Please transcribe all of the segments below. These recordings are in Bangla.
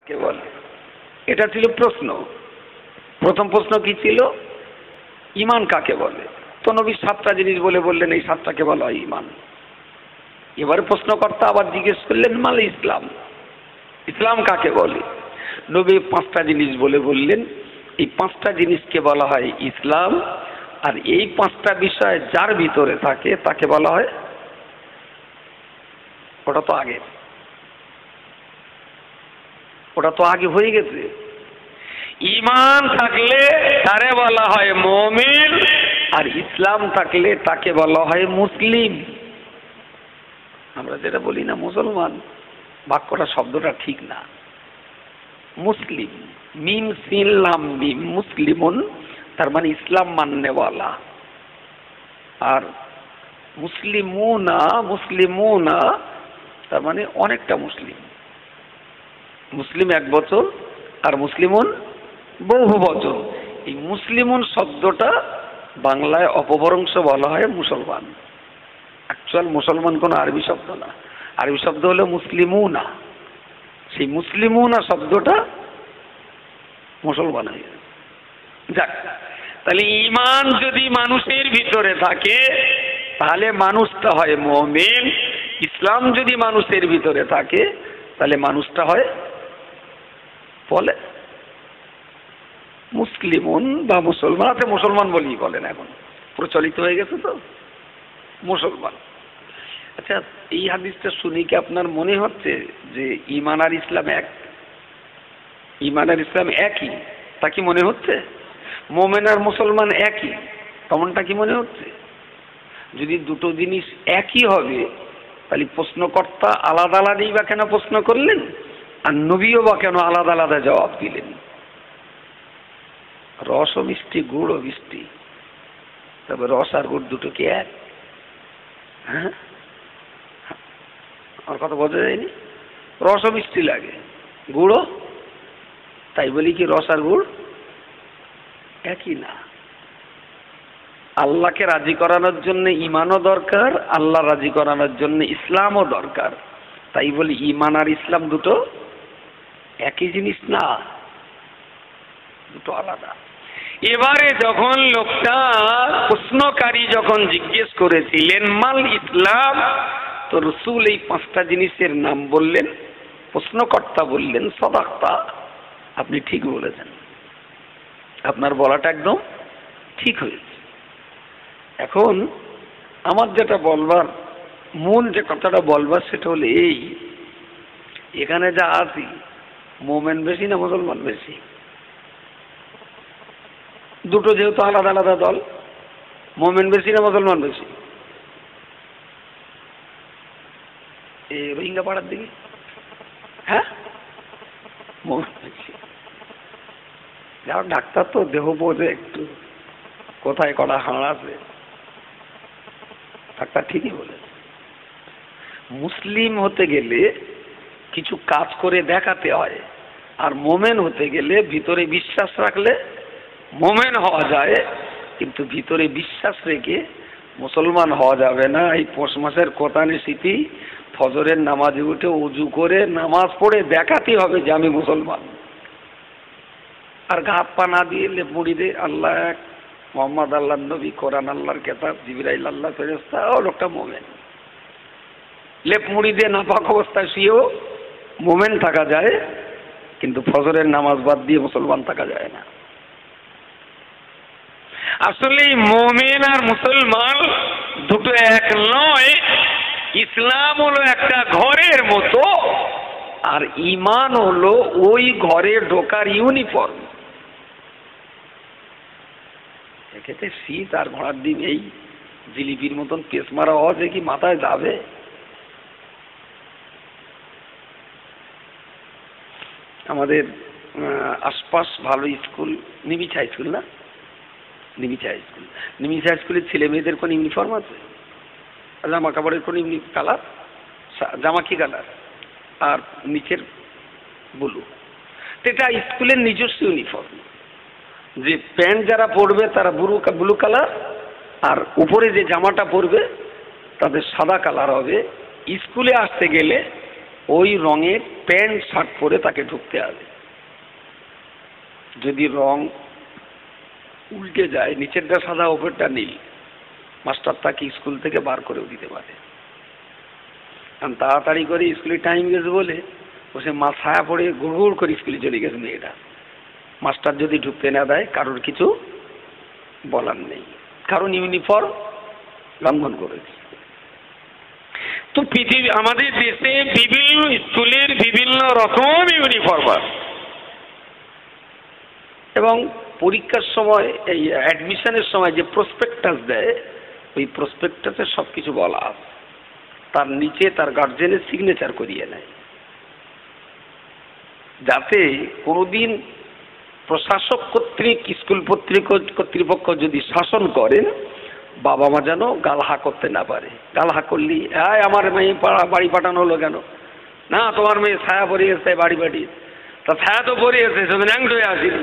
কে বলে? এটা ছিল প্রশ্ন। প্রথম প্রশ্ন কি ছিল? ঈমান কাকে বলে? তো নবী 7টা জিনিস বললেন এই 7টাকে বলা হয় ঈমান। এবারে প্রশ্নকর্তা আবার জিজ্ঞেস করলেন মাল ইসলাম, ইসলাম কাকে বলে? নবী 5টা জিনিস বললেন এই 5টা জিনিসকে বলা হয় ইসলাম। আর এই 5টা বিষয় যার ভিতরে থাকে তাকে বলা হয়, ওটা তো আগে হয়ে গেছে। ঈমান থাকলে তারে বলা হয় মুমিন, আর ইসলাম থাকলে তাকে বলা হয় মুসলিম। আমরা যেটা বলি না মুসলমান, বাক্যটা শব্দটা ঠিক না। মুসলিম, মিম সিন লাম মিম, মুসলিমুন তার মানে ইসলাম মাননেওয়ালা। আর মুসলিমুনা তার মানে অনেকটা মুসলিম। মুসলিম এক বচন আর মুসলিমুন বহু বচন। এই মুসলিমুন শব্দটা বাংলায় অপভ্রংশ বলা হয় মুসলমান। অ্যাকচুয়াল মুসলমান কোনো আরবি শব্দ না, আরবি শব্দ হলো মুসলিমুনা। সেই মুসলিমুনা শব্দটা মুসলমান হয়ে গেছে। যাক, তাহলে ঈমান যদি মানুষের ভিতরে থাকে তাহলে মানুষটা হয় মুমিন। ইসলাম যদি মানুষের ভিতরে থাকে তাহলে মানুষটা হয় বলে মুসলিমুন বা মুসলমান। আছে মুসলমান বলেই বলেন, এখন প্রচলিত হয়ে গেছে তো মুসলমান। আচ্ছা, এই হাদিসটা শুনে কি আপনার মনে হচ্ছে যে ঈমান আর ইসলাম এক? ঈমান আর ইসলাম একই তা কি মনে হচ্ছে? মুমিন আর মুসলমান একই তেমনটা কি মনে হচ্ছে? যদি দুটো জিনিস একই হবে তাহলে প্রশ্নকর্তা আলাদা আলাদাই বা কেন প্রশ্ন করলেন, আর নবীও বা কেন আলাদা আলাদা জবাব দিলেন? রস ও মিষ্টি, গুড় ও মিষ্টি, তবে রস আর গুড় দুটো কি এক? হ্যাঁ, আমার কথা বোঝা যায়নি? রস ও মিষ্টি লাগে, গুড়ও, তাই বলি কি রস আর গুড় একই না? আল্লাহকে রাজি করানোর জন্য ঈমানও দরকার, আল্লাহ রাজি করানোর জন্য ইসলামও দরকার। তাই বলি ঈমান আর ইসলাম দুটো একই জিনিস না, দুটো আলাদা। এবারে যখন লোকটা প্রশ্নকারী যখন জিজ্ঞেস করেছিলেন মাল ইসলাম, তো রাসূল এই 5টা জিনিসের নাম বললেন। প্রশ্নকর্তা বললেন সাদাক্তা, আপনি ঠিক বলেছেন, আপনার বলাটা একদম ঠিক হয়েছে। এখন আমার যেটা বলবার, মূল যে কথাটা বলবার সেটা হলো এই, এখানে যা আছি মুমিন বেশি না মুসলমান বেশি? দুটো যেহেতু আলাদা আলাদা দল, মুমিন বেশি না মুসলমান বেশি? এই রোহিঙ্গা পাড়ার দিকে, হ্যাঁ মুমিন বেশি। যাও, ডাক্তার তো দেহ বোঝে একটু, কোথায় কটা হাড় আছে, ডাক্তার ঠিকই বলেছে। মুসলিম হতে গেলে কিছু কাজ করে দেখাতে হয়, আর মোমেন হতে গেলে ভিতরে বিশ্বাস রাখলে মোমেন হওয়া যায়। কিন্তু ভিতরে বিশ্বাস রেখে মুসলমান হওয়া যাবে না। এই পৌষ মাসের কোরআন স্মৃতি, ফজরের নামাজে উঠে উজু করে নামাজ পড়ে দেখাতে হবে যে আমি মুসলমান। আর ঘাত পা না দিয়ে লেপ মুড়ি দিয়ে আল্লাহ এক, মোহাম্মদ আল্লাহর নবী, কোরআন আল্লাহর কেতাব, জিবরাইল আল্লাহ ফেরেশতা, ও লোকটা মোমেন। লেপ মুড়ি দিয়ে নাপাক অবস্থায় শুয়েও মোমেন থাকা যায়, কিন্তু ফজরের নামাজ বাদ দিয়ে মুসলমান থাকা যায় না। আসলে মোমেন আর মুসলমান দুটো এক নয়। ইসলাম হলো একটা ঘরের মতো, আর ঈমান হলো ওই ঘরে ঢোকার ইউনিফর্ম। এক্ষেত্রে শীত আর ঘোড়ার ডিম এই জিলিপির মতন পেস মারা হওয়া কি মাথায় যাবে? আমাদের আশপাশ ভালো স্কুল নিমিচ হাই স্কুল না? নিমিচ হাই স্কুল, নিমিচ হাই স্কুলের ছেলে মেয়েদের কোন ইউনিফর্ম আছে? জামা কাপড়ের কোন কালার? জামা কি কালার? আর নিচের ব্লু। এটা স্কুলের নিজস্ব ইউনিফর্ম। যে প্যান্ট যারা পরবে তারা ব্লু কালার, আর উপরে যে জামাটা পরবে তাদের সাদা কালার হবে। স্কুলে আসতে গেলে ওই রঙের প্যান্ট শার্ট পরে তাকে ঢুকতে হবে। যদি রং উল্টে যায়, নিচেরটা সাদা ওপরটা নীল, মাস্টার তাকে স্কুল থেকে বার করেও দিতে পারে। কারণ তাড়াতাড়ি করে স্কুলে টাইম গেছে বলে ও সে ছায়া পড়ে গুড় করে স্কুলে চলে গেছে মেয়েটা। মাস্টার যদি ঢুকতে না দেয় কারোর কিছু বলার নেই, কারণ ইউনিফর্ম লঙ্ঘন করেছে। তো পৃথিবী আমাদের দেশে বিভিন্ন স্কুলের বিভিন্ন রকম ইউনিফর্ম আছে, এবং পরীক্ষার সময় এই অ্যাডমিশনের সময় যে প্রসপেক্টাস দেয়, ওই প্রসপেক্টাসে সব কিছু বলা আছে, তার নিচে তার গার্জেনের সিগনেচার করিয়ে নেয়, যাতে কোনোদিন প্রশাসক কর্তৃক স্কুল কর্তৃপক্ষ যদি শাসন করেন, বাবা মা যেন গালহা করতে না পারে। গালহা করলি, হ্যাঁ আমার মেয়ে বাড়ি পাঠানো হলো কেন, না তোমার মেয়ে ছায়া পড়ে গেছে বাড়ি পাঠিয়ে, তা ছায়া তো পড়ে গেছে, শুধু ন্যাংট হয়ে আসেনি।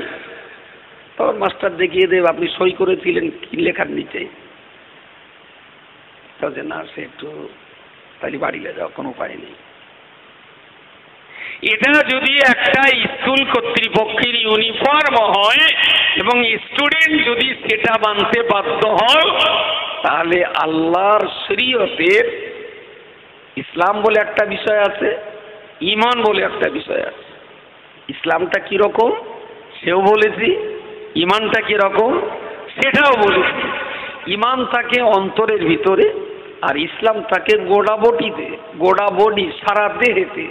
তখন মাস্টার দেখিয়ে দেব আপনি সই করেছিলেন কি লেখার নিচে, তাহলে না সে একটু তাহলে বাড়িতে যাও, কোনো উপায় নেই। এটা যদি একটা স্কুল কর্তৃপক্ষের ইউনিফর্ম হয় এবং স্টুডেন্ট যদি সেটা মানতে বাধ্য হয়, তাহলে আল্লাহর শরীয়তের ইসলাম বলে একটা বিষয় আছে, ঈমান বলে একটা বিষয় আছে। ইসলামটা কিরকম সেও বলেছি, ঈমানটা কিরকম সেটাও বলেছি। ঈমান থাকে অন্তরের ভিতরে, আর ইসলাম থাকে গোড়াবটিতে, গোড়া বডি, সারা দেহেতে,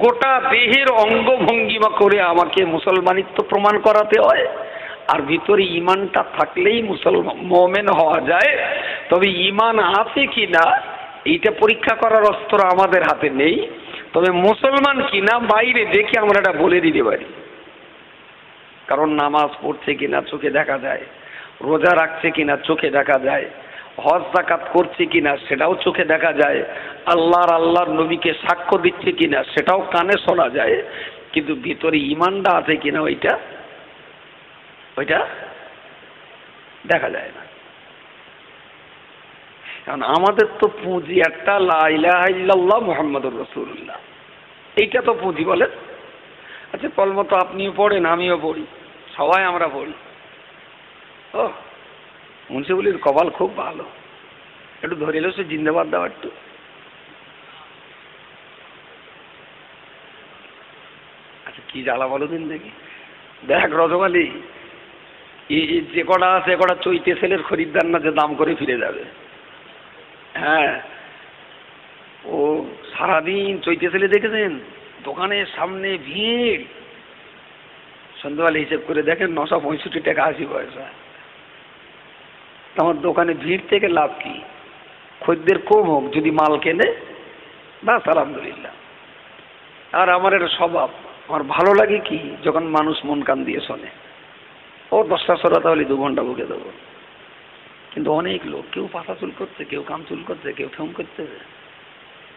গোটা দেহের অঙ্গ ভঙ্গিমা করে আমাকে মুসলমানিত্ব প্রমাণ করাতে হয়। আর ভিতরে ঈমানটা থাকলেই মুমিন হওয়া যায়। তবে ঈমান আছে কিনা এইটা পরীক্ষা করার অস্ত্র আমাদের হাতে নেই, তবে মুসলমান কিনা বাইরে দেখে আমরা এটা বলে দিতে পারি। কারণ নামাজ পড়ছে কিনা চোখে দেখা যায়, রোজা রাখছে কিনা চোখে দেখা যায়, হজ যাকাত করছে কিনা সেটাও চোখে দেখা যায়, আল্লাহর নবীকে সাক্ষ্য দিচ্ছে কিনা সেটাও কানে শোনা যায়, কিন্তু ভিতরে ঈমানটা আছে কিনা ওইটা দেখা যায় না। কারণ আমাদের তো পুঁজি একটা, লা ইলাহা ইল্লাল্লাহ মুহাম্মাদুর রাসূলুল্লাহ, এইটা তো পুঁজি বলেন। আচ্ছা কলমা তো আপনিও পড়েন, আমিও পড়ি, সবাই আমরা পড়ি। ও মুন্সিবুলির কপাল খুব ভালো, একটু ধরে এলো সে জিন্দাবাদ দাও একটু। আচ্ছা কি জ্বালা বলো দিন দেখি। দেখ রজমালি, যে কটা আছে কটা চৈতে সেলের খরিদ্দার না, যে দাম করে ফিরে যাবে। হ্যাঁ ও সারাদিন চৈতে সেলে দেখেছেন, দোকানের সামনে ভিড়, সন্ধ্যাবেলা হিসেব করে দেখেন 965 টাকা 80 পয়সা। আমার দোকানে ভিড় থেকে লাভ কি? খদ্দের কম হোক, যদি মাল কেনে বাস আলহামদুলিল্লাহ। আর আমার একটা স্বভাব, আমার ভালো লাগে কি যখন মানুষ মন কান দিয়ে শোনে। ও 10টা সরা তাহলে 2 ঘন্টা বুকে দেবো। কিন্তু অনেক লোক, কেউ পাতা চুল করছে, কেউ কাম চুল করছে, কেউ ফেম করতেছে,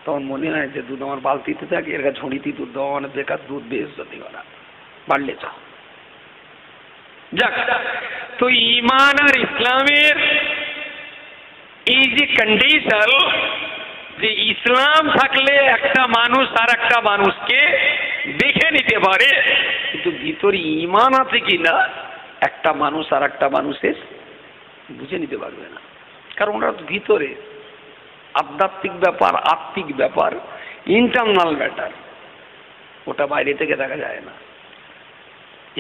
তখন মনে হয় যে দুধ আমার বালতিতে থাকে, এর কাছে ঝুড়িতে দুধ দেওয়া মানে বেকার, দুধ বেশ যদি করা বাড়লে চাও। যাক, তো ঈমান আর ইসলামের এই যে কন্ডিশন, যে ইসলাম থাকলে একটা মানুষ আর একটা মানুষকে দেখে নিতে পারে, কিন্তু ভিতরে ঈমান আছে কিনা একটা মানুষ আর একটা মানুষের বুঝে নিতে পারবে না। কারণ ওরা ভিতরে আধ্যাত্মিক ব্যাপার, আত্মিক ব্যাপার, ইন্টারনাল ম্যাটার, ওটা বাইরে থেকে দেখা যায় না।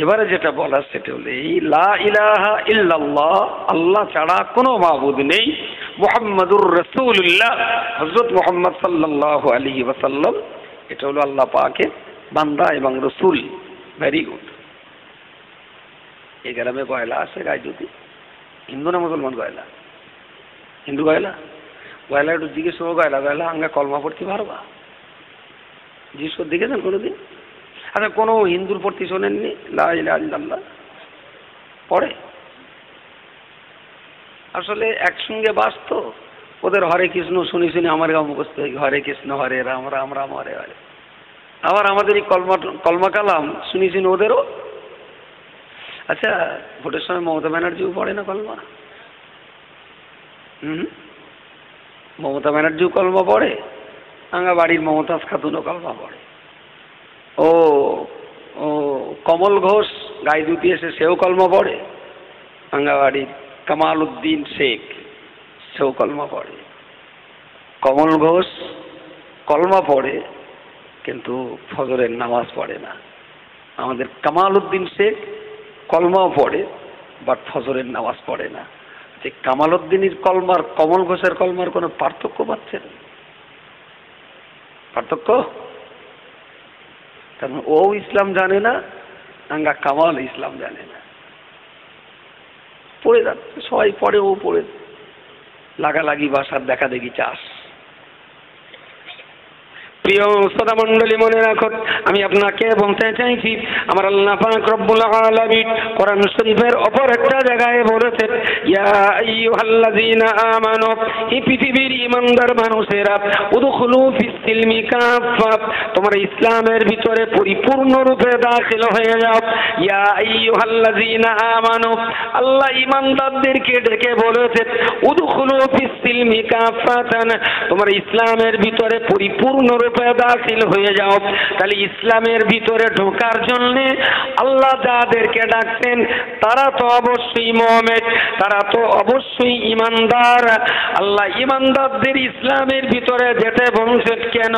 এবারে যেটা বলার সেটা হলো এই লা ইলাহা ইল্লাল্লাহ, আল্লাহ ছাড়া কোনো মাবুদ নেই, মুহাম্মাদুর রাসূলুল্লাহ, হযরত মুহাম্মদ সাল্লাল্লাহু আলাইহি ওয়াসাল্লাম, এটা হলো আল্লাহ পাকের বান্দা এবং রসুল। Very good. এই গ্রামে গয়লা আছে গায়ে, হিন্দু না মুসলমান গয়লা? হিন্দু গয়লা। গয়লা একটু জিজ্ঞেস করবো, গয়লা আঙ্গা কলমা পড়তে পারবা? জিজ্ঞেস করে দেখেছেন কোনোদিন? আচ্ছা কোনো হিন্দুর পড়তে শোনেননি লা ইলাহা ইল্লাল্লাহ? পড়ে? আসলে একসঙ্গে বাস তো, ওদের হরে কৃষ্ণ শুনি শুনি আমার গাও মুখস্থ হয়ে, হরে কৃষ্ণ হরে রাম রাম রাম হরে হরে। আবার আমাদের এই কলমা কালাম শুনি শুনি ওদেরও। আচ্ছা ভোটের সময় মমতা ব্যানার্জিও পড়ে না কলমা? মমতা ব্যানার্জিও কলমা পড়ে? আঙ্গাবাড়ির মমতাজ খাতুনও কলমা পড়ে। ও ও কমল ঘোষ গাইদুতি এসে সেও কলমা পড়ে। আঙ্গাবাড়ির কামাল উদ্দিন শেখ সেও কলমা পড়ে। কমল ঘোষ কলমা পড়ে কিন্তু ফজরের নামাজ পড়ে না। আমাদের কামাল উদ্দিন শেখ কলমাও পড়ে বাট ফজরের নামাজ পড়ে না। যে কামাল উদ্দিনের কলমার কমল ঘোষের কলমার কোনো পার্থক্য পাচ্ছেন? পার্থক্য? কারণ ও ইসলাম জানে না, আঙ্গা কামাল ইসলাম জানে না। পড়ে যাচ্ছে, সবাই পড়ে, ও পড়ে, লাগালাগি বাসার দেখা দেখি চাষ। প্রিয় শ্রোতা মণ্ডলী, মনে রাখুন, আমি আপনাকে বলতে চাইছি, আমার আল্লাহ পাক রব্বুল আলামিন কোরআন শরীফের অপর একটা জায়গায় বলেছেন, ইয়া আইয়ুহাল্লাযীনা আমানু, এই পৃথিবীর ঈমানদার মানুষেরা, উদখুলু ফিস সিলমি কাফা, তোমরা ইসলামের ভিতরে পরিপূর্ণরূপে দাখিল হয়ে যাও। ইয়া আইয়ুহাল্লাযীনা আমানু, আল্লাহ ঈমানদারদেরকে ডেকে বলেছেন, উদখুলু ফিস সিলমি কাফাতান, তোমরা ইসলামের ভিতরে পরিপূর্ণরূপে দাখিল হয়ে যাও। তাহলে ইসলামের ভিতরে ঢোকার জন্য আল্লাহ যাদেরকে ডাকছেন তারা তো অবশ্যই মুমিন, তারা তো অবশ্যই ঈমানদার। আল্লাহ ঈমানদারদের ইসলামের ভিতরে যেতে বলছেন কেন?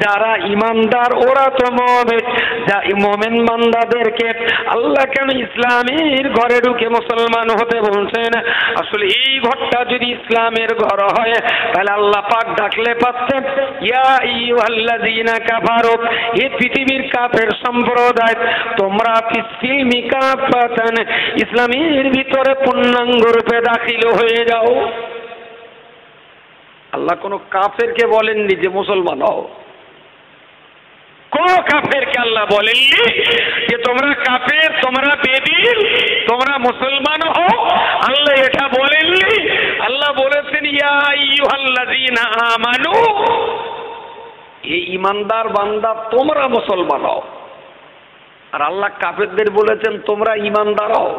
যারা ঈমানদার ওরা তো মুমিন। যা মুমিন বান্দাদেরকে আল্লাহ কেন ইসলামের ঘরে ঢুকে মুসলমান হতে বলছেন? আসলে এই ঘরটা যদি ইসলামের ঘর হয় তাহলে আল্লাহ পাক ডাকলে পাচ্ছেন, ইয়া আইয়ুহাল্লাযীনা কাফারু, এই পৃথিবীর কাফের সম্প্রদায়, তোমরা ফিস সিলমি কাফাতান, ইসলামের ভিতরে পূর্ণাঙ্গ রূপে দাখিল হয়ে যাও। আল্লাহ কোন কাফেরকে বলেননি যে মুসলমান হও। কোন কাফেরকে আল্লাহ বলেননি যে তোমরা কাফের, তোমরা বেদিন, তোমরা মুসলমান হও। আল্লাহ এটা বলেননি। আল্লাহ বলেছেন, ইয়া আইয়ুহাল্লাযীনা আমানু, এই ঈমানদার বান্দা তোমরা মুসলমান হও। আর আল্লাহ কাফেরদের বলেছেন তোমরা ঈমানদার হও।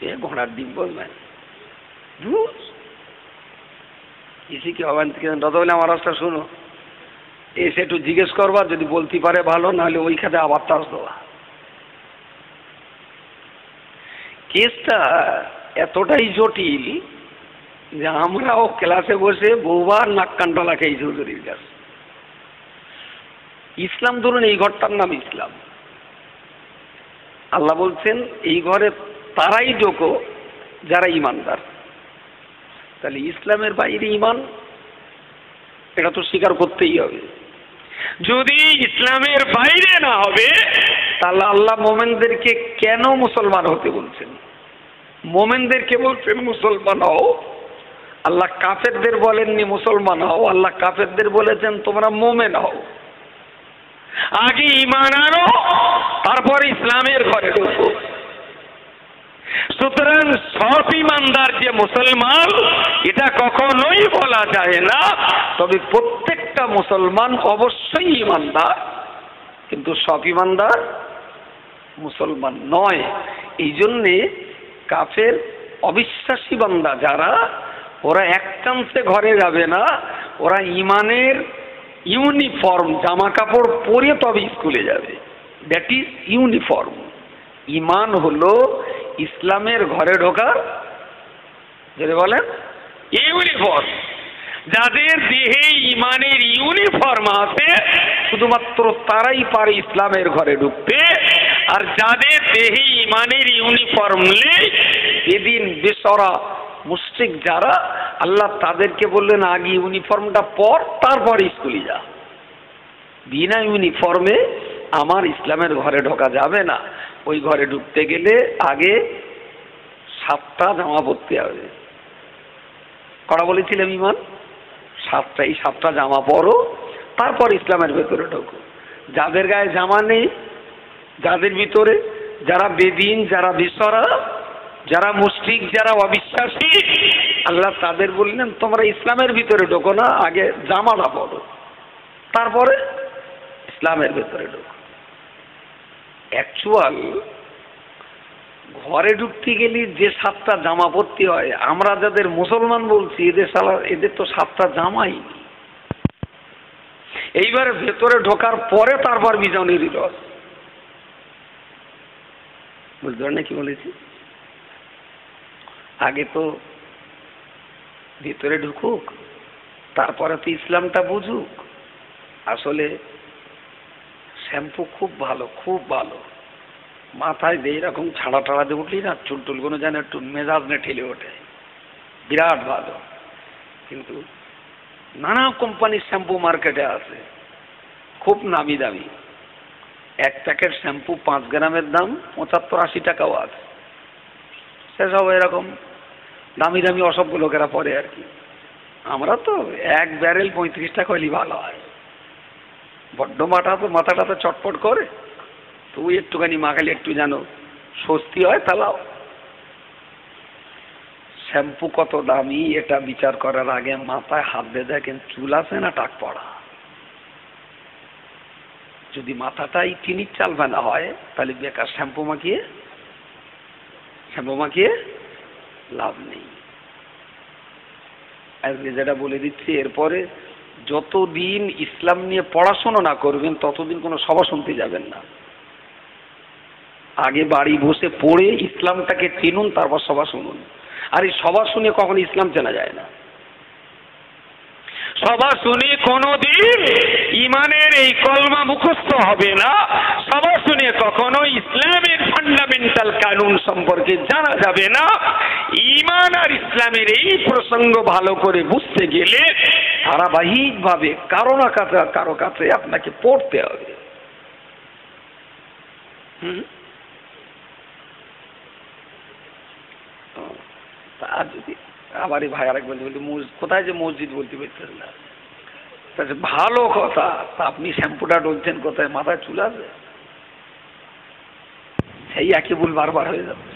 এ ঘোড়ার ডিম বলবেন ইসি কি হবেন? দাদা বলে আমার রাস্তা শুনো, এসে একটু জিজ্ঞেস করবা, যদি বলতে পারে ভালো, নাহলে ওই খাতে আবার তাস দেওয়া। কেসটা এতটাই জটিল যে আমরাও ক্লাসে বসে বহুবার নাক কান্ডলা খেয়েছি হুজুরির কাছে। ইসলাম ধরুন, এই ঘরটার নাম ইসলাম। আল্লাহ বলছেন এই ঘরে তারাই ঢোকো যারা ঈমানদার। তাহলে ইসলামের বাইরে ঈমান, এটা তো স্বীকার করতেই হবে। যদি ইসলামের বাইরে না হবে তাহলে আল্লাহ মোমেনদেরকে কেন মুসলমান হতে বলছেন? মোমেনদেরকে বলছেন মুসলমান হও। আল্লাহ কাফেরদের বলেননি মুসলমান হও, আল্লাহ কাফেরদের বলেছেন তোমরা মোমেন হও। আগে ঈমান আনো, তারপর ইসলামের ঘরে ঢোকো। সুতরাং সব ঈমানদার যে মুসলমান এটা কখনোই বলা যায় না। তবে প্রত্যেকটা মুসলমান অবশ্যই ঈমানদার, কিন্তু সব ঈমানদার মুসলমান নয়। এই জন্যে কাফের অবিশ্বাসী বান্দা যারা, ওরা এক চান্সে ঘরে যাবে না। ওরা ঈমানের ইউনিফর্ম জামা কাপড় পরে তবে স্কুলে যাবে। That is uniform. ঈমান হলো ইসলামের ঘরে ঢোকার, যদি বলেন ইউনিফর্ম। যাদের দেহে ঈমানের ইউনিফর্ম আছে শুধুমাত্র তারাই পারে ইসলামের ঘরে ঢুকতে। আর যাদের দেহে ঈমানের ইউনিফর্ম নেই, এদিন বেসরা মুশরিক যারা, আল্লাহ তাদেরকে বললেন আগে ইউনিফর্মটা পর, তারপর স্কুলে যা। বিনা ইউনিফর্মে আমার ইসলামের ঘরে ঢোকা যাবে না। ওই ঘরে ঢুকতে গেলে আগে 7টা জামা পরতে হবে। করা বলেছিলাম ঈমান 7টা, এই 7টা জামা পরো, তারপর ইসলামের ভেতরে ঢোকো। যাদের গায়ে জামা নেই, যাদের ভিতরে, যারা বেদিন, যারা বিসরা, যারা মুশরিক, যারা অবিশ্বাসী, আল্লাহ তাদের বললেন তোমরা ইসলামের ভিতরে ঢোকো না, আগে জামাটা পরো, তারপরে ইসলামের ভেতরে ঢোকো। অ্যাকচুয়াল ঘরে ঢুকতে গেলে যে 7টা জামা পরতে হয়, আমরা যাদের মুসলমান বলছি এদের তো 7টা জামাই। এইবারে ভেতরে ঢোকার পরে তারপর বিজানের রস, বুঝতে পারেন না কি বলেছি? আগে তো ভিতরে ঢুকুক, তারপরে তো ইসলামটা বুঝুক। আসলে শ্যাম্পু খুব ভালো, খুব ভালো। মাথায় দিয়ে এরকম ছাড়া টাড়া দিয়ে উঠলি না, চুল টুলগুলো যেন একটু মেজাজ না ঠেলে ওঠে, বিরাট ভালো। কিন্তু নানা কোম্পানির শ্যাম্পু মার্কেটে আছে, খুব নামি দামি। এক প্যাকেট শ্যাম্পু 5 গ্রামের দাম 75-80 টাকাও আছে। সেসব এরকম দামি দামি অসভ্য লোকেরা পরে আর কি। আমরা তো এক ব্যারেল 35 টাকা হলেই ভালো হয়। বড্ড মাথাটা তো চটপট করে, তো ওই একটুখানি মাখালে একটু যেন স্বস্তি হয়। তালাও শ্যাম্পু কত দামি এটা বিচার করার আগে মাথায় হাত দিয়ে দেখেন চুল আছে না টাক পড়া। যদি মাথাটাই টিনির চাল ফেলা হয় তাহলে বেকার শ্যাম্পু মাখিয়ে লাভ নেই। আজকে যেটা বলে দিচ্ছি, এরপরে যতদিন ইসলাম নিয়ে পড়াশোনা না করবেন ততদিন কোনো সভা শুনতে যাবেন না। আগে বাড়ি বসে পড়ে ইসলামটাকে চিনুন, তারপর সভা শুনুন। আর এই সভা শুনে কখনো ইসলাম চেনা যায় না। সভা শুনে কোনোদিন ইমানের এই কলমা মুখস্থ হবে না। সভা শুনে কখনো ইসলামের ফান্ডামেন্টাল কানুন সম্পর্কে জানা যাবে না। ইমান আর ইসলামের এই প্রসঙ্গ ভালো করে বুঝতে গেলে ধারাবাহিকভাবে কারো কাছে আপনাকে পড়তে হবে। আর যদি আবার এই ভাই আরেক বলতে কোথায় যে মসজিদ বলতে পারছেন না, ভালো কথা। তা আপনি শ্যাম্পুটা ডলছেন কোথায়? মাথায় চুল আছে? সেই একই ভুল বারবার হয়ে যাচ্ছে।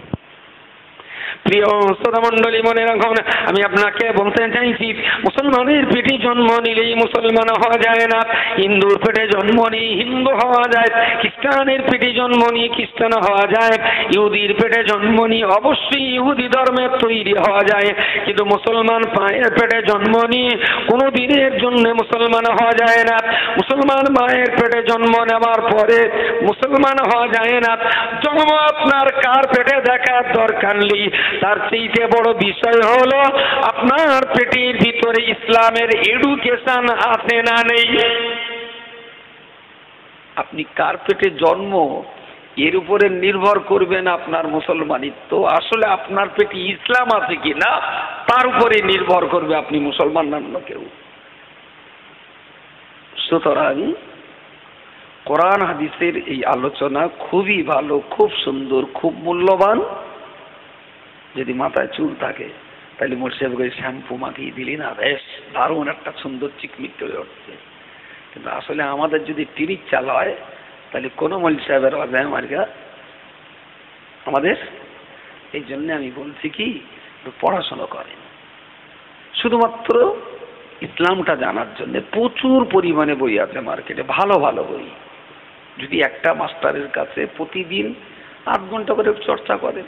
প্রিয় শ্রোতা মণ্ডলী, মনে রাখুন, আমি আপনাকে বলতে চাইছি, মুসলমানের পেটে জন্ম নিলেই মুসলমান হওয়া যায় না। হিন্দুর পেটে জন্ম নিয়ে হিন্দু হওয়া যায়, খ্রিস্টানের পেটে জন্ম নিয়ে খ্রিস্টান হওয়া যায়, ইহুদির পেটে জন্ম নিয়ে অবশ্যই ইহুদি ধর্মের তৈরি হওয়া যায়। কিন্তু মুসলমান মায়ের পেটে জন্ম নিয়ে কোনো দিনের জন্য মুসলমান হওয়া যায় না। মুসলমান মায়ের পেটে জন্ম নেওয়ার পরে মুসলমান হওয়া যায় না। জন্ম আপনার কার পেটে দেখার দরকার নেই, তার চেয়ে বড় বিষয় হলো আপনার পেটের ভিতরে ইসলামের এডুকেশন আছে না নেই। আপনি কার পেটে জন্ম এর উপরে নির্ভর করবেন আপনার মুসলমানিত্ব। আসলে আপনার পেটে ইসলাম আছে কিনা তার উপরে নির্ভর করবে আপনি মুসলমান না অন্য কেউ। সুতরাং কোরআন হাদিসের এই আলোচনা খুবই ভালো, খুব সুন্দর, খুব মূল্যবান। যদি মাথায় চুল থাকে তাহলে মোর্শেদ করে শ্যাম্পু মাখিয়ে দিলি না, বেশ দারুণ একটা সুন্দর চিকমিক হয়ে উঠছে। কিন্তু আসলে আমাদের যদি টিরির চাল হয় তাহলে কোনো মৌলভী সাহেবের অজায় মার্গা আমাদের। এই জন্য আমি বলছি কি, পড়াশোনা করেন শুধুমাত্র ইসলামটা জানার জন্য। প্রচুর পরিমাণে বই আছে মার্কেটে, ভালো ভালো বই। যদি একটা মাস্টারের কাছে প্রতিদিন 8 ঘন্টা করে চর্চা করেন,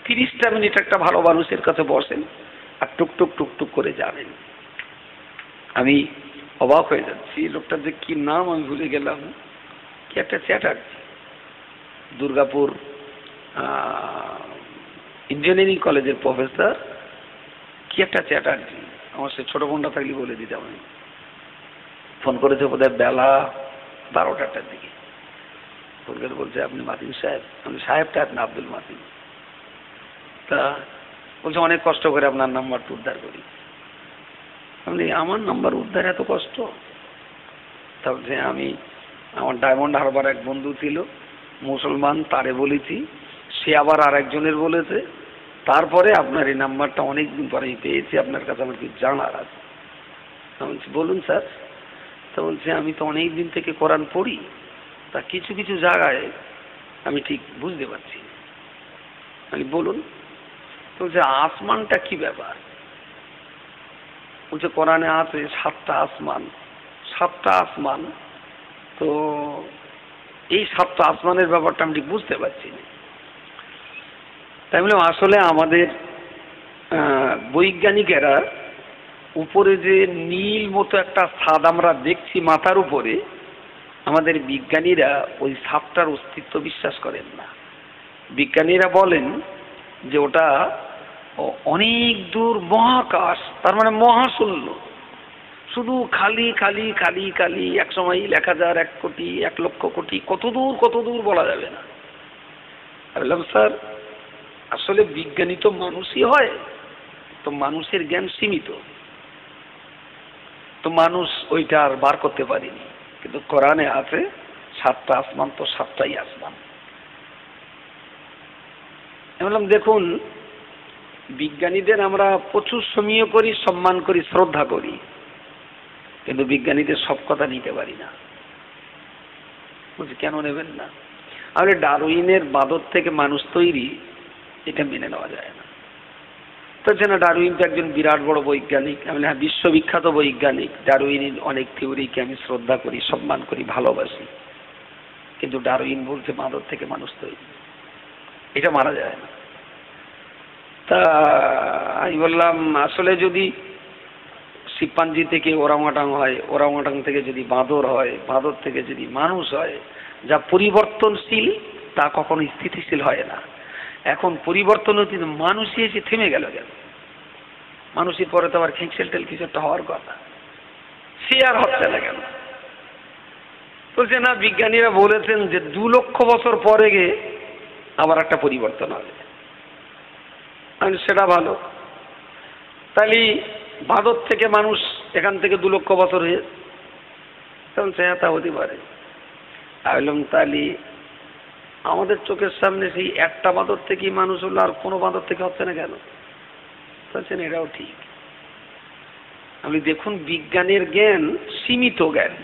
30টা মিনিট একটা ভালো মানুষের কাছে বসেন আর টুকটুক টুকটুক করে যাবেন। আমি অবাক হয়ে যাচ্ছি, লোকটার যে কি নাম আমি ভুলে গেলাম, কি একটা চ্যাটার্জি, দুর্গাপুর ইঞ্জিনিয়ারিং কলেজের প্রফেসর, কি একটা চ্যাটার্জি। আমার সে ছোট বোনটা থাকলে বলে দিতাম। আমি ফোন করেছে বোধহয় বেলা 12টার দিকে। ফোন করে বলছে, আপনি মাতিন সাহেব? আমি সাহেবটা আপনি আব্দুল মাতিন। তা বলছে অনেক কষ্ট করে আপনার নাম্বারটা উদ্ধার করি। আমি আমার নাম্বার উদ্ধার এত কষ্ট? তা বলছে আমার ডায়মন্ড হারবার এক বন্ধু ছিল মুসলমান, তারে বলেছি, সে আবার আর একজনের বলেছে, তারপরে আপনার এই নাম্বারটা অনেকদিন পরে পেয়েছি, আপনার কাছে আমার কিছু জানার আছে। আমি বলছি বলুন স্যার। তা বলছে আমি তো অনেক দিন থেকে কোরআন পড়ি, তা কিছু কিছু জায়গায় আমি ঠিক বুঝতে পারছি। আমি বলুন। বলছে আসমানটা কি ব্যাপার? বলছে কোরআনে আছে 7টা আসমান। 7টা আসমান, তো এই 7টা আসমানের ব্যাপারটা আমি ঠিক বুঝতে পারছি না। তাই বললাম আসলে আমাদের বৈজ্ঞানিকেরা উপরে যে নীল মতো একটা ছাদ আমরা দেখছি মাথার উপরে, আমাদের বিজ্ঞানীরা ওই ছাদটার অস্তিত্ব বিশ্বাস করেন না। বিজ্ঞানীরা বলেন যে ওটা অনেক দূর মহাকাশ, তার মানে মহাশূন্য, শুধু খালি খালি খালি খালি, 100 মাইল, 1000, 1 কোটি, 1 লক্ষ কোটি, কত দূর বলা যাবে না। বললাম স্যার আসলে বিজ্ঞানী তো মানুষই হয়, তো মানুষের জ্ঞান সীমিত, তো মানুষ ওইটা আর বার করতে পারিনি, কিন্তু কোরআনে আছে 7টা আসমান, তো 7টাই আসমান। বললাম দেখুন বিজ্ঞানীদের আমরা প্রচুর সমীহ করি, সম্মান করি, শ্রদ্ধা করি, কিন্তু বিজ্ঞানীদের সব কথা নিতে পারি না। বলছি কেন নেবেন না? তাহলে ডারউইনের বাঁদর থেকে মানুষ তৈরি, এটা মেনে নেওয়া যায় না। তো না, ডারউইন তো একজন বিরাট বড় বৈজ্ঞানিক। আমি হ্যাঁ, বিশ্ববিখ্যাত বৈজ্ঞানিক। ডারউইনের অনেক থিওরিকে আমি শ্রদ্ধা করি, সম্মান করি, ভালোবাসি, কিন্তু ডারউইন বলছে বাঁদর থেকে মানুষ তৈরি, এটা মারা যায় না। তা আমি বললাম আসলে যদি শিম্পাঞ্জি থেকে ওরাংওটাং হয়, ওরাংওটাং থেকে যদি বাঁদর হয়, বাঁদর থেকে যদি মানুষ হয়, যা পরিবর্তনশীল তা কখনো স্থিতিশীল হয় না। এখন পরিবর্তন হচ্ছে, মানুষই এসে থেমে গেল কেন? মানুষের পরে তো আবার খেঁচেলটেল কিছু একটা হওয়ার কথা, সে আর হচ্ছে না কেন? বলছে না, বিজ্ঞানীরা বলেছেন যে 2 লক্ষ বছর পরে গিয়ে আবার একটা পরিবর্তন হবে। সেটা ভালো, তাহলে বাঁদর থেকে মানুষ এখান থেকে 2 লক্ষ বছর হয়ে, তখন সে তা হতে পারে। বললাম তাহলে আমাদের চোখের সামনে সেই একটা বাঁদর থেকেই মানুষ হলো, আর কোনো বাঁদর থেকে হচ্ছে না কেন? বলছেন এটাও ঠিক। আপনি দেখুন বিজ্ঞানের জ্ঞান সীমিত জ্ঞান,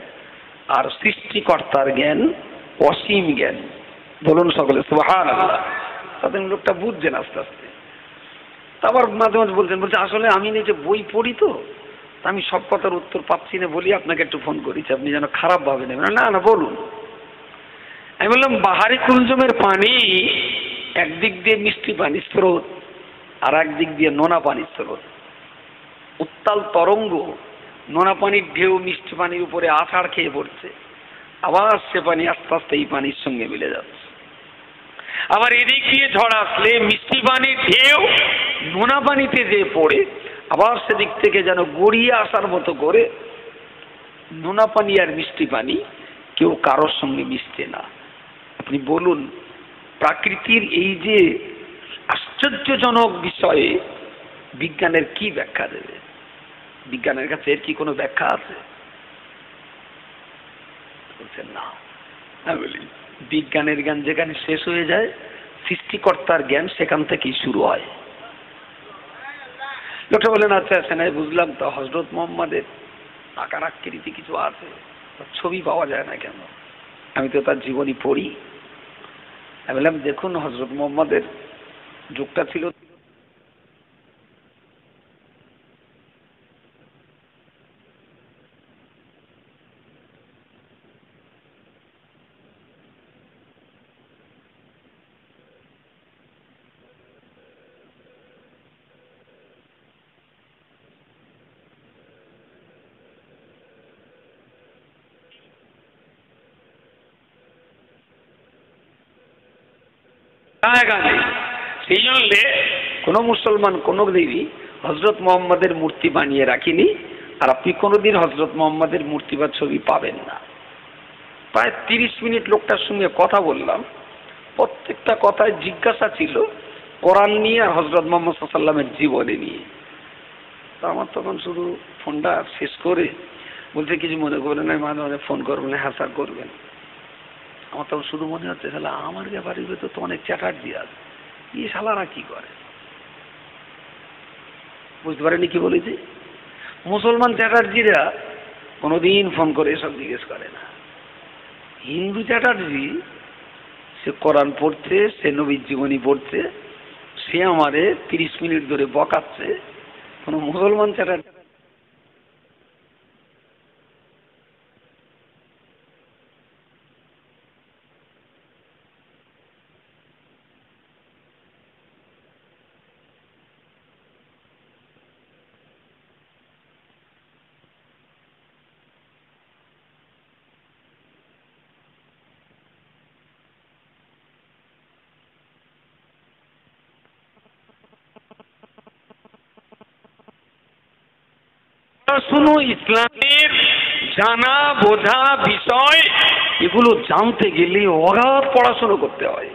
আর সৃষ্টিকর্তার জ্ঞান অসীম জ্ঞান। বলুন সকলে সুবহানাল্লাহ। তাদের লোকটা বুঝছেন আস্তে আস্তে। আবার মাঝে মাঝে বলছে আসলে আমি নিজে বই পড়ি, তো আমি সব কথার উত্তর পাচ্ছি না, বলি আপনাকে একটু ফোন করেছি, আপনি যেন খারাপ ভাবে নেবেন। না না বলুন। আমি বললাম বাহারি কুলজমের পানি একদিক দিয়ে মিষ্টি পানির স্রোত, আর একদিক দিয়ে নোনা পানির স্রোত। উত্তাল তরঙ্গ নোনা পানির ঢেউ মিষ্টি পানির উপরে আছাড় খেয়ে পড়ছে, আবার সে পানি আস্তে আস্তে এই পানির সঙ্গে মিলে যাচ্ছে। আবার এদিক দিয়ে ঝড় আসলে মিষ্টি পানির ঢেউ নোনা পানিতে যে পড়ে, আবার সেদিক থেকে যেন গড়িয়ে আসার মতো করে নোনা পানি আর মিষ্টি পানি কেউ কারোর সঙ্গে মিশছে না। আপনি বলুন প্রাকৃতির এই যে আশ্চর্যজনক বিষয়ে বিজ্ঞানের কি ব্যাখ্যা দেবে? বিজ্ঞানের কাছে এর কি কোনো ব্যাখ্যা আছে? বলছেন না। আমি বলি বিজ্ঞানের জ্ঞান যেখানে শেষ হয়ে যায়, সৃষ্টিকর্তার জ্ঞান সেখান থেকেই শুরু হয়। লোকটা বলেন আচ্ছা সেনাই বুঝলাম, তো হযরত মুহাম্মাদের আকার আকৃতি কিছু আছে, ছবি পাওয়া যায় না কেন? আমি তো তার জীবনী পড়ি। আমি বললাম দেখুন হযরত মুহাম্মাদের যুগটা ছিল সেই জন্য কোন মুসলমান কোনদিনই হযরত মুহাম্মাদের মূর্তি বানিয়ে রাখিনি, আর আপনি কোনদিন হযরত মুহাম্মাদের মূর্তি বা ছবি পাবেন না। প্রায় 30 মিনিট লোকটার সঙ্গে কথা বললাম, প্রত্যেকটা কথায় জিজ্ঞাসা ছিল কোরআন নিয়ে আর হযরত মুহাম্মদ সাল্লাল্লাহু আলাইহি ওয়াসাল্লামের জীবনী নিয়ে। তো আমার তখন শুধু ফোনটা শেষ করে বলছে কিছু মনে করবেন না, মাঝে মাঝে ফোন করবেন, হ্যাঁ স্যার করবেন। আমার তখন শুধু মনে হচ্ছে তাহলে আমার ব্যাপারের ভেতর তো অনেক চ্যাটার্জি আছে, এই শালারা কি করে? বুঝতে পারেনি কি বলেছি? মুসলমান চ্যাটার্জিরা কোনোদিন ফোন করে এসব জিজ্ঞেস করে না। হিন্দু চ্যাটার্জি সে কোরআন পড়ছে, সে নবীর জীবনী পড়ছে, সে আমারে 30 মিনিট ধরে বকাচ্ছে। কোনো মুসলমান চ্যাটার্জি পড়াশুনো, ইসলামের জানা বোঝা বিষয়, এগুলো জানতে গেলে অগাধ পড়াশুনো করতে হয়।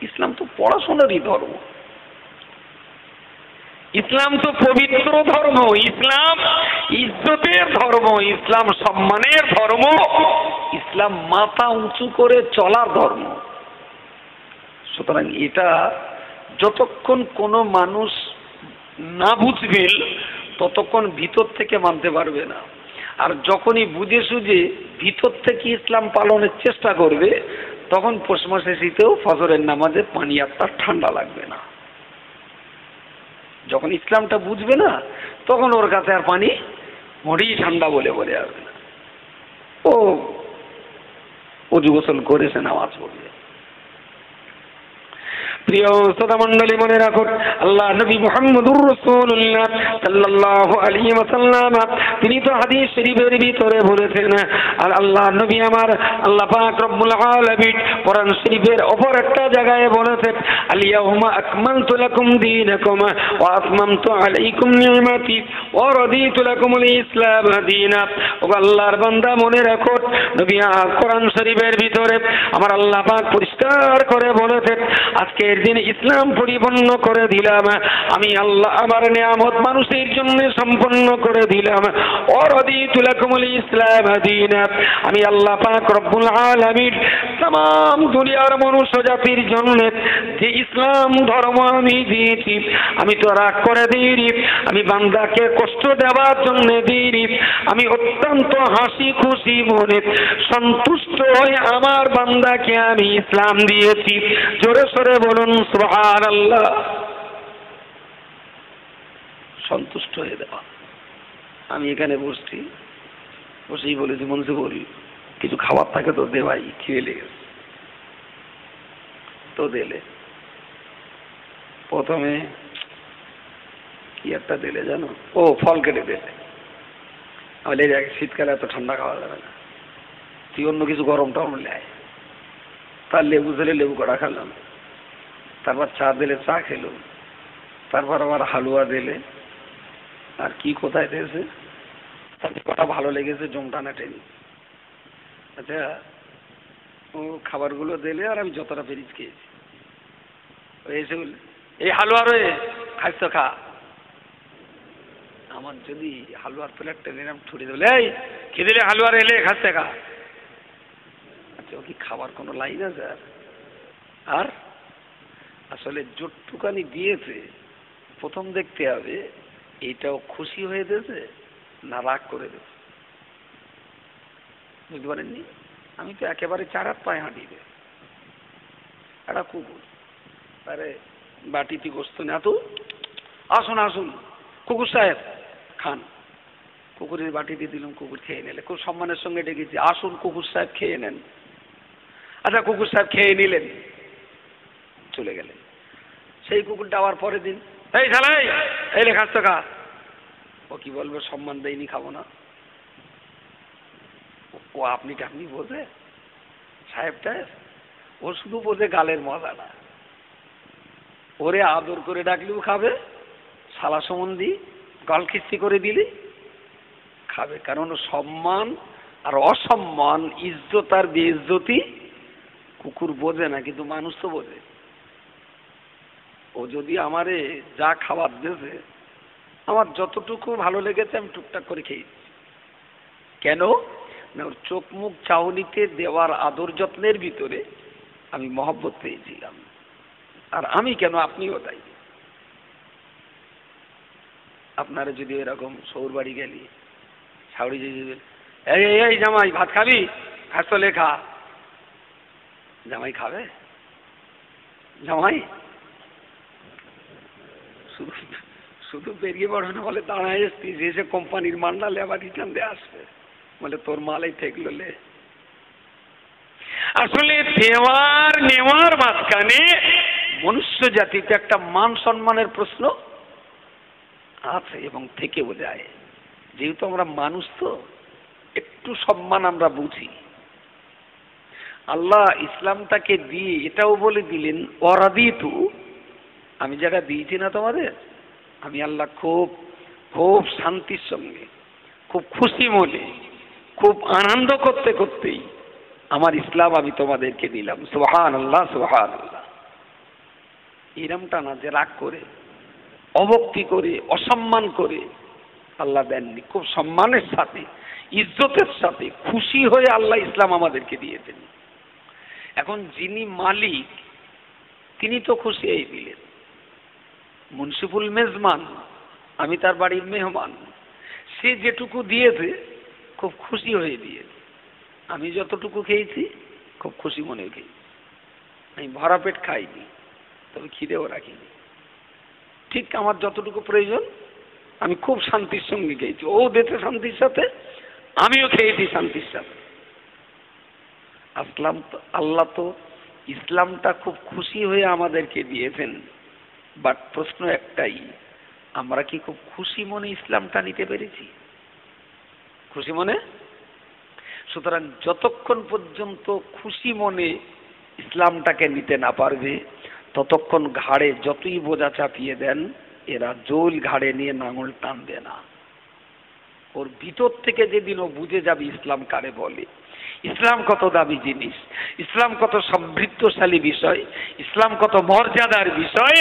ইসলাম তো পড়াশোনারই ধর্ম, ইসলাম তো পবিত্র ধর্ম, ইসলাম ইজ্জতের ধর্ম, ইসলাম সম্মানের ধর্ম, ইসলাম মাথা উঁচু করে চলার ধর্ম। সুতরাং এটা যতক্ষণ কোনো মানুষ না বুঝবেন ততক্ষণ ভিতর থেকে মানতে পারবে না। আর যখনই বুঝে সুঝে ভিতর থেকে ইসলাম পালনের চেষ্টা করবে, তখন পৌষ মাসে শীতেও ফজরের নামাজে পানি আর তার ঠান্ডা লাগবে না। যখন ইসলামটা বুঝবে না, তখন ওর কাছে আর পানি মোটেই ঠান্ডা বলে বলে আসবে না। ও অজু গোসল করেছে, নামাজ পড়বে। প্রিয় শ্রোতা মণ্ডলী, মনে রাখুন, আল্লাহ নবী মুহাম্মদুর রাসূলুল্লাহ সাল্লাল্লাহু আলাইহি ওয়াসাল্লাম তিনি তো হাদিস শরীফের ভিতরে বলেছেন, আর আল্লাহ নবী আমার আল্লাহ পাক রব্বুল আলামিন কোরআন শরীফের অপর একটা জায়গায় বলেছেন, আল-ইয়াউমা আকমালতু লাকুম দীনাকুম ওয়া আতমামতু আলাইকুম নি'মাতি ওয়া রাদিতু লাকুমুল ইসলাম দীনা। ও আল্লাহর বান্দা, মনে রাখো, নবী কোরআন শরীফের ভিতরে আমার আল্লাহ পাক পরিষ্কার করে বলেছেন, আজকে দিন ইসলাম পরিপূর্ণ করে দিলাম, আমি আল্লাহ আমার নিয়ামত মানুষের জন্য সম্পন্ন করে দিলাম। ওয়ারাদিতু লাকুমুল ইসলাম দীনা, আমি আল্লাহ পাক রব্বুল আলামিন तमाम দুনিয়ার মনুষ্য জাতির জন্য যে ইসলাম ধর্ম আমি দিয়েছি, আমি তো রাগ করে দিইনি, আমি বান্দাকে কষ্ট দেওয়ার জন্য দিইনি, আমি অত্যন্ত হাসি খুশি মনে সন্তুষ্ট হয়ে আমার বান্দাকে আমি ইসলাম দিয়েছি। জোরে সরে বলুন সুবহানাল্লাহ। সন্তুষ্ট হয়ে দেওয়া। আমি এখানে বসছি, বসেই বলেছি, মনসুবুল কিছু খাবার থাকে তো দে ভাই, খেয়ে লেগেছে তো দিলে। প্রথমে কি একটা দিলে জানো, ও ফল কেটে দিলে। আমি লেগে শীতকালে এত ঠান্ডা খাওয়া যাবে না, তুই অন্য কিছু গরম টরম লেয়। তার লেবু দিলে লেবু কড়া খেলাম, তারপর চা দিলে চা খেলো, তারপর আবার হালুয়া দিলে, আর কি কোথায় দিয়েছে, তার কটা ভালো লেগেছে জমটানা টেনে। আচ্ছা, ও খাবারগুলো দিলে আর আমি যতটা পেরিস খেয়েছি। এসে বলে, এই হালুয়া রে খাইছ খা। আমার যদি হালুয়ার প্লেটটা নিলাম ছুটে দেবে, এই খেয়ে দিলে হালুয়ার এলে খাচ্ছে খা। আচ্ছা, ও কি খাবার কোনো লাইন আছে? আর আসলে জোটটুকানি দিয়েছে, প্রথম দেখতে হবে এইটাও খুশি হয়ে দিয়েছে না রাগ করে দিয়েছে। বুঝতে পারেননি? আমি তো একেবারে চার হাত পায়ে হাঁটি দে একটা কুকুর, আরে বাটিতে গোস্ত না তো, আসুন আসুন কুকুর সাহেব খান। কুকুরের বাটিতে দিলাম, কুকুর খেয়ে নিলে, খুব সম্মানের সঙ্গে ডেকেছি, আসুন কুকুর সাহেব খেয়ে নেন। আচ্ছা, কুকুর সাহেব খেয়ে নিলেন, চলে গেলেন। সেই কুকুরটা আবার পরের দিন, এই শালাই এই লে খাচ্ছ খা। ও কি বলবে, সম্মান দেয়নি, খাবো না। ও আপনি টাপনি বোঝে সাহেবটা, ও শুধু বোঝে গালের মজাটা। ওরে আদর করে ডাকলেও খাবে, শালা সম্বন্ধী গাল খিস্তি করে দিলে খাবে। কারণ সম্মান আর অসম্মান, ইজ্জত আর বেইজ্জতি কুকুর বোঝে না, কিন্তু মানুষ তো বোঝে। ও যদি আমারে যা খাবার দিয়েছে, আমার যতটুকু ভালো লেগেছে আমি টুকটাক করে খেয়েছি। কেন না, ওর চোখ মুখ চাউনিতে দেওয়ার আদর যত্নের ভিতরে আমি মহব্বত পেয়েছিলাম। আর আমি কেন, আপনিও তাই। আপনারা যদি এরকম সৌর বাড়ি গেলি, শাউরি যদি এই এই জামাই ভাত খাবি, খাস তো লেখা, জামাই খাবে? জামাই শুধু শুধু বেরিয়ে পড়বে না, বলে দাঁড়ায় এসছিস, এসে কোম্পানির মান্ডালে আবার রিটার্ন দিয়ে আসবে, বলে তোর মালাই ঠেকলো লে। আসলে দেওয়ার নেওয়ার মাঝখানে মনুষ্য জাতিতে একটা মান সম্মানের প্রশ্ন আছে এবং থেকেও যায়। যেহেতু আমরা মানুষ, তো একটু সম্মান আমরা বুঝি। আল্লাহ ইসলামটাকে দিয়ে এটাও বলে দিলেন, ওয়ারাদিতু, আমি যেটা দিয়েছি না তোমাদের, আমি আল্লাহ খুব খুব শান্তির সঙ্গে, খুব খুশি মনে, খুব আনন্দ করতে করতেই আমার ইসলাম আমি তোমাদেরকে দিলাম। সুবহানাল্লাহ, সুবহানাল্লাহ। এরমটা না যে রাগ করে, অভক্তি করে, অসম্মান করে আল্লাহ দেননি। খুব সম্মানের সাথে, ইজ্জতের সাথে, খুশি হয়ে আল্লাহ ইসলাম আমাদেরকে দিয়েছেন। এখন যিনি মালিক তিনি তো খুশি হয়ে দিলেন। মুন্সিফুল মেজমান, আমি তার বাড়ির মেহমান, সে যেটুকু দিয়েছে খুব খুশি হয়ে দিয়েছে। আমি যতটুকু খেয়েছি খুব খুশি মনে খেয়েছি। আমি ভরা পেট খাইনি, তবে খিদেও রাখিনি। ঠিক আমার যতটুকু প্রয়োজন আমি খুব শান্তির সঙ্গে খেয়েছি। ও দিয়েছে শান্তির সাথে, আমিও খেয়েছি শান্তির সাথে। আসলাম তো, আল্লাহ তো ইসলামটা খুব খুশি হয়ে আমাদেরকে দিয়েছেন। বাট প্রশ্ন একটাই, আমরা কি খুব খুশি মনে ইসলামটা নিতে পেরেছি? খুশি মনে? সুতরাং যতক্ষণ পর্যন্ত খুশি মনে ইসলামটাকে নিতে না পারবে, ততক্ষণ ঘাড়ে যতই বোঝা চাপিয়ে দেন, এরা জোল ঘাড়ে নিয়ে নাঙল টানবে না। ওর ভিতর থেকে যেদিন ও বুঝে যাবে ইসলাম কারে বলে, ইসলাম কত দামি জিনিস, ইসলাম কত সমৃদ্ধশালী বিষয়, ইসলাম কত মর্যাদার বিষয়,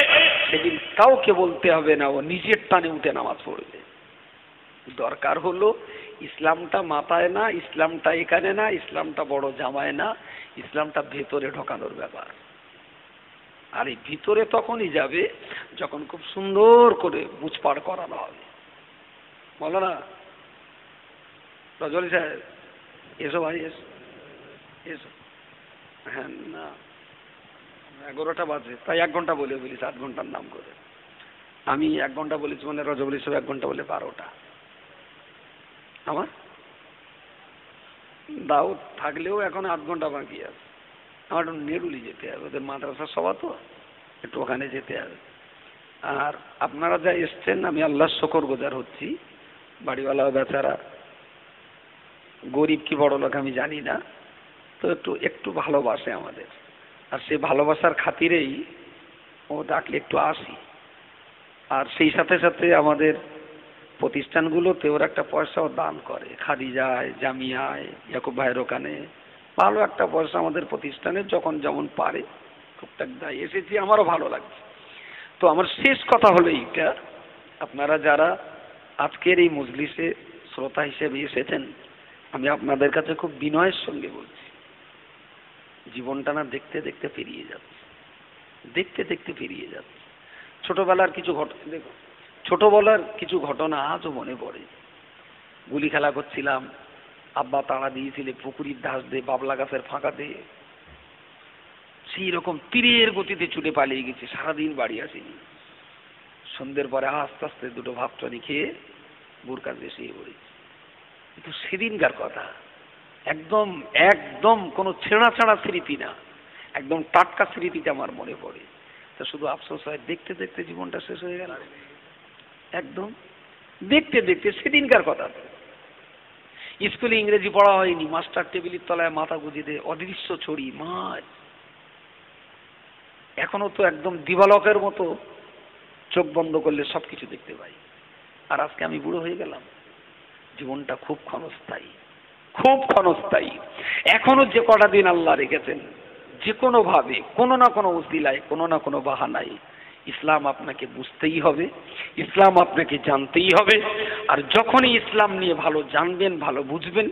সেদিন কাউকে বলতে হবে না, ও নিজের টানে উঠে নামাজ পড়বে। দরকার হলো ইসলামটা মাথায় না, ইসলামটা এখানে না, ইসলামটা বড় জামায় না, ইসলামটা ভেতরে ঢোকানোর ব্যাপার। আর এই ভিতরে তখনই যাবে যখন খুব সুন্দর করে বুঝপাড় করানো হবে। বলো না রজলি সাহেব, এসো ভাই, এসো এসো। হ্যাঁ না, 11টা বাজে, তাই 1 ঘন্টা বলে বলিস, 8 ঘন্টার নাম করে। আমি 1 ঘন্টা বলেছি, মানে রজবলি সব 1 ঘন্টা বলে 12টা। আমার দাও থাকলেও এখন 8 ঘন্টা বাকি আছে। আমার একটু নেরুলি যেতে হবে, ওদের মাদ্রাসার সভা তো, একটু ওখানে যেতে হবে। আর আপনারা যা এসছেন, আমি আল্লাহর শুকরগুজার হচ্ছি। বাড়িওয়ালা বেচারা গরিব কি বড় লোক আমি জানি না, তো একটু ভালোবাসে আমাদের। আর সে ভালোবাসার খাতিরেই ও ডাকলে একটু আসি। আর সেই সাথে সাথে আমাদের প্রতিষ্ঠানগুলোতে ওরা একটা পয়সাও দান করে, খাদিজায়, জামিয়ায়, ইয়াকুব ভাইয়ের ওখানে ভালো একটা পয়সা আমাদের প্রতিষ্ঠানে যখন যেমন পারে টুকটাক দেয়। এসেছি, আমারও ভালো লাগছে। তো আমার শেষ কথা হলো এইটা, আপনারা যারা আজকের এই মজলিসে শ্রোতা হিসেবে এসেছেন, আমি আপনাদের কাছে খুব বিনয়ের সঙ্গে বলছি, জীবনটা না দেখতে দেখতে পেরিয়ে যাচ্ছে, দেখতে দেখতে পেরিয়ে যাচ্ছে। ছোটবেলার কিছু ঘটনা দেখো, ছোটবেলার কিছু ঘটনা আজও মনে পড়ে। গুলি খেলা করছিলাম, আব্বা তাড়া দিয়েছিলে পুকুরির ধাস দিয়ে, বাবলা গাছের ফাঁকা দিয়ে, সেই রকম তীরের গতিতে ছুটে পালিয়ে গেছি, সারাদিন বাড়ি আসিনি। সন্ধ্যের পরে আস্তে আস্তে 2টো ভাতটানি খেয়ে বুরকা দিয়ে শুয়ে পড়েছি। কিন্তু সেদিনকার কথা একদম একদম কোনো ছেঁড়া ছাড়া স্মৃতি না, একদম টাটকা স্মৃতিটা আমার মনে পড়ে। তা শুধু আফসোস হয়, দেখতে দেখতে জীবনটা শেষ হয়ে গেল। একদম দেখতে দেখতে সেদিনকার কথা। স্কুলে ইংরেজি পড়া হয়নি, মাস্টার টেবিলের তলায় মাথা গুঁজে দিয়ে অদৃশ্য ছড়ি মাছ। এখনো তো একদম দিবালকের মতো চোখ বন্ধ করলে সবকিছু দেখতে পাই। আর আজকে আমি বুড়ো হয়ে গেলাম। জীবনটা খুব ক্ষণস্থায়ী, খুব ক্ষণস্থায়ী। এখনো যে কটা দিন আল্লাহ রেখেছেন, যে কোনো ভাবে, কোনো না কোনো উসিলায়, কোনো না কোনো বাহানায় ইসলাম আপনাকে বুঝতেই হবে, ইসলাম আপনাকে জানতেই হবে। আর যখনই ইসলাম নিয়ে ভালো জানবেন, ভালো বুঝবেন,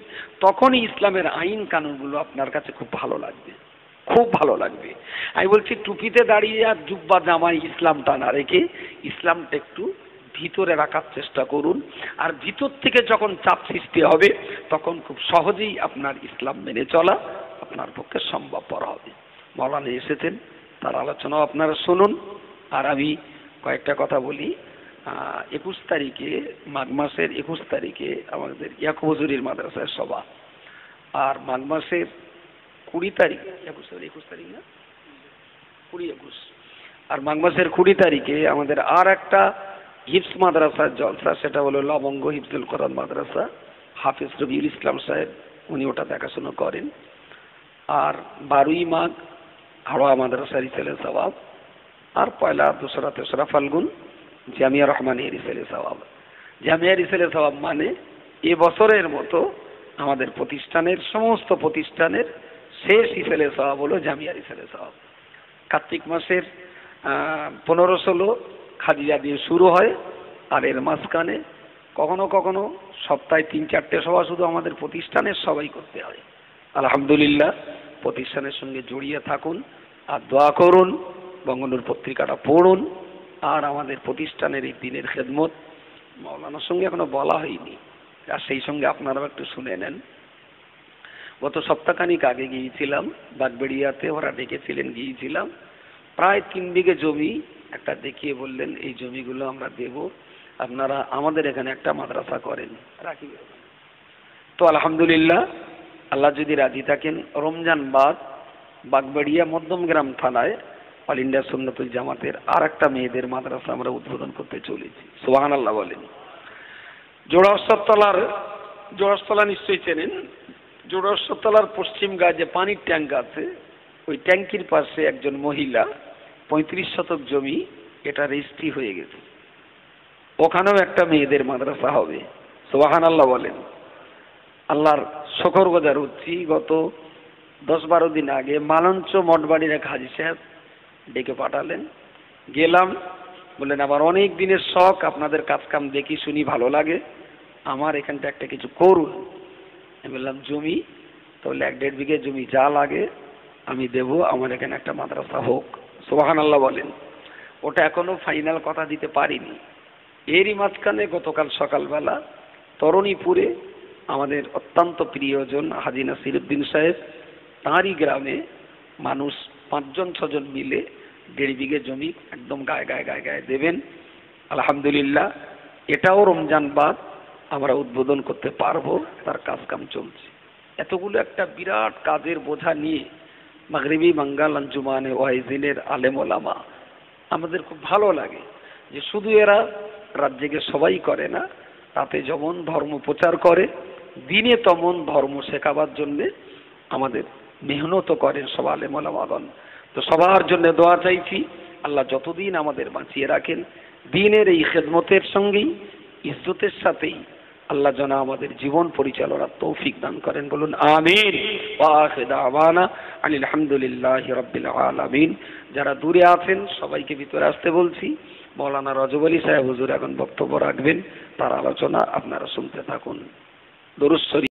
তখনই ইসলামের আইন কানুনগুলো আপনার কাছে খুব ভালো লাগবে, খুব ভালো লাগবে। আমি বলছি, টুপিতে দাঁড়িয়ে আর জুব্বা জামাই ইসলামটা না রেখে ইসলামটা একটু ভিতরে রাখার চেষ্টা করুন। আর ভিতর থেকে যখন চাপ সৃষ্টি হবে, তখন খুব সহজেই আপনার ইসলাম মেনে চলা আপনার পক্ষে সম্ভবপর হবে। মওলানা এসেছেন, তার আলোচনাও আপনারা শুনুন। আর আমি কয়েকটা কথা বলি। 21 তারিখে, মাঘ মাসের 21 তারিখে আমাদের ইয়াকুব হুজুরির মাদ্রাসায় সভা। আর মাঘ মাসের 20 তারিখ, 21 তারিখ না, 20-21, আর মাঘ মাসের 20 তারিখে আমাদের আর একটা হিফজ মাদ্রাসার জলসা, সেটা হলো লবঙ্গ হিফজুল কোরআন মাদ্রাসা। হাফিজ রবিউল ইসলাম সাহেব উনি ওটা দেখাশোনা করেন। আর 12ই মাঘ হাওড়া মাদ্রাসার রিসালে সওয়াব। আর 1লা, 2রা, 3রা ফাল্গুন জামিয়া রহমানিয়া রিসালে সওয়াব। জামিয়া রিসালে সওয়াব মানে এ বছরের মতো আমাদের প্রতিষ্ঠানের সমস্ত প্রতিষ্ঠানের শেষ রিসালে সওয়াব হলো জামিয়া রিসালে সওয়াব। কার্তিক মাসের 15-16 খাদিজা দিয়ে শুরু হয়, আর এর মাঝখানে কখনো কখনো সপ্তাহে 3-4টে সভা শুধু আমাদের প্রতিষ্ঠানের সবাই করতে হয়। আলহামদুলিল্লাহ, প্রতিষ্ঠানের সঙ্গে জড়িয়ে থাকুন আর দোয়া করুন, বঙ্গনূর পত্রিকাটা পড়ুন, আর আমাদের প্রতিষ্ঠানের এই দিনের খেদমত মাওলানার সঙ্গে এখনো বলা হয়নি, আর সেই সঙ্গে আপনারাও একটু শুনে নেন। গত সপ্তাহখানিক আগে গিয়েছিলাম বাগবেড়িয়াতে, ওরা ডেকেছিলেন, গিয়েছিলাম। প্রায় 3 বিঘে জমি একটা দেখিয়ে বললেন এই জমিগুলো আমরা দেব, আপনারা আমাদের এখানে একটা মাদ্রাসা করেন, রাখি। তো আলহামদুলিল্লাহ, আল্লাহ যদি রাজি থাকেন, রমজান বাদ বাগবাড়িয়া মধ্যমগ্রাম থানায় অল ইন্ডিয়া সুন্নতুল জামাতের আর একটা মেয়েদের মাদ্রাসা আমরা উদ্বোধন করতে চলেছি। সুবহানাল্লাহ বলেন। জোড়াস্তলা নিশ্চয়ই চেনেন। জোড়াস্তলার পশ্চিম গায়ে যে পানির ট্যাঙ্ক আছে, ওই ট্যাঙ্কির পাশে একজন মহিলা 35 শতক জমি, এটা রেজিস্ট্রি হয়ে গেছে, ওখানেও একটা মেয়েদের মাদ্রাসা হবে। সুবহানাল্লাহ বলেন। আল্লাহর শুকর গুজার হচ্ছি, গত 10-12 দিন আগে মালঞ্চ মঠবাড়ির এক হাজি সাহেব ডেকে পাঠালেন, গেলাম, বললেন আবার অনেক দিনের শখ, আপনাদের কাজ কাম দেখি শুনি ভালো লাগে, আমার এখানটা একটা কিছু করুন। আমি বললাম জমি, তাহলে 1-1.5 বিঘে জমি যা লাগে আমি দেব, আমার এখানে একটা মাদ্রাসা হোক। সুবহানাল্লাহ বলেন। ওটা এখনো ফাইনাল কথা দিতে পারিনি। এরই মাঝখানে গতকাল সকালবেলা তরণীপুরে আমাদের অত্যন্ত প্রিয়জন হাজী নাসিরউদ্দিন সাহেব, তাঁরই গ্রামে মানুষ 5-6জন মিলে 1.5 বিঘে জমি একদম গায়ে দেবেন। আলহামদুলিল্লাহ, এটাও রমজান বাদ আমরা উদ্বোধন করতে পারবো, তার কাজ কাম চলছে। এতগুলো একটা বিরাট কাজের বোঝা নিয়ে মাগরিবি বাঙ্গাল আঞ্জুমানে ওয়াইজিনের আলেম ওলামা, আমাদের খুব ভালো লাগে যে শুধু এরা রাত জেগে সবাই করে না, তাতে যেমন ধর্ম প্রচার করে, দিনে তেমন ধর্ম শেখাবার জন্যে আমাদের মেহনত করেন সব আলেম ওলামাগণ। তো সবার জন্য দোয়া চাইছি, আল্লাহ যতদিন আমাদের বাঁচিয়ে রাখেন, দিনের এই খেদমতের সঙ্গেই ইজ্জতের সাথেই আল্লাহ যেন আমাদের জীবন পরিচালনার তৌফিক দান করেন, বলুন আমিন। ওয়া আখিরু দাওয়ানা আনিল হামদুলিল্লাহি রাব্বিল আলামিন। যারা দূরে আছেন সবাইকে ভিতরে আসতে বলছি। মাওলানা রজব আলী সাহেব হুজুর এখন বক্তব্য রাখবেন, তার আলোচনা আপনারা শুনতে থাকুন। দরুদ শরীফ।